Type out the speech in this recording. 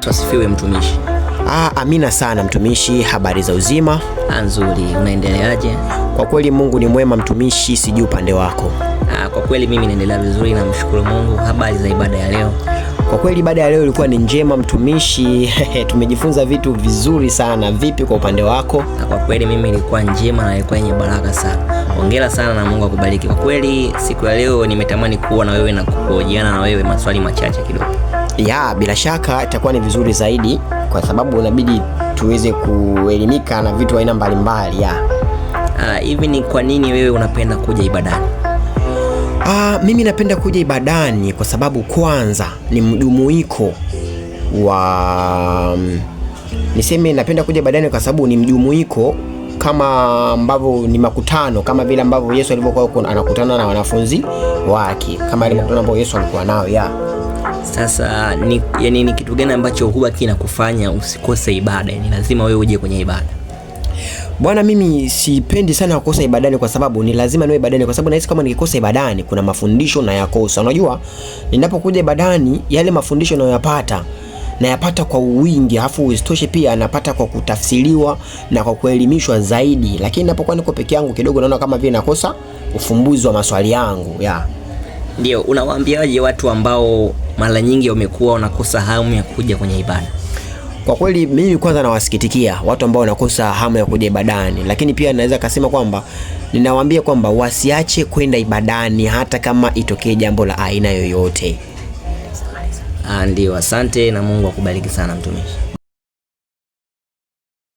Kristo asifiwe mtumishi. Amina sana mtumishi, habari za uzima? Nzuri, unaendeleaje? Kwa kweli Mungu ni mwema mtumishi, sijui upande wako. Kwa kweli mimi naendelea vizuri, namshukuru Mungu. Habari za ibada ya leo? Kwa kweli ibada ya leo ilikuwa ni njema mtumishi. Tumejifunza vitu vizuri sana. Vipi kwa upande wako? Kwa kweli mimi ilikuwa njema na ilikuwa yenye baraka sana. Hongera sana na Mungu akubariki. Kwa kweli siku ya leo nimetamani kuwa na wewe na kuhojiana na wewe maswali machache kidogo. Bila shaka itakuwa ni vizuri zaidi kwa sababu inabidi tuweze kuelimika na vitu aina mbalimbali. Hivi ni kwa nini wewe unapenda kuja ibadani? Mimi napenda kuja ibadani kwa sababu kwanza ni mjumuiko wa napenda kuja ibadani kwa sababu ni mjumuiko kama ambavyo ni makutano, kama vile ambavyo Yesu alivyokuwa anakutana na wanafunzi wake, kama ile makutano ambayo Yesu alikuwa nao. Sasa ni kitu gani ambacho huwa kinakufanya usikose ibada? Ni lazima wewe uje kwenye ibada? Bwana, mimi sipendi sana kukosa ibadani kwa sababu ni lazima niwe ibadani, kwa sababu nahisi kama nikikosa ibadani kuna mafundisho na yakosa. Unajua, ninapokuja ibadani yale mafundisho nayapata kwa wingi, alafu isitoshe pia napata kwa kutafsiriwa na kwa kuelimishwa zaidi. Lakini ninapokuwa niko peke yangu kidogo naona kama vile nakosa ufumbuzi wa maswali yangu. Ndio, unawaambiaje watu ambao mara nyingi wamekuwa wanakosa hamu ya kuja kwenye ibada? Kwa kweli mimi kwanza nawasikitikia watu ambao wanakosa hamu ya kuja ibadani, lakini pia naweza kusema kwamba ninawaambia kwamba wasiache kwenda ibadani hata kama itokee jambo la aina yoyote. Ndio, asante na Mungu akubariki sana mtumishi.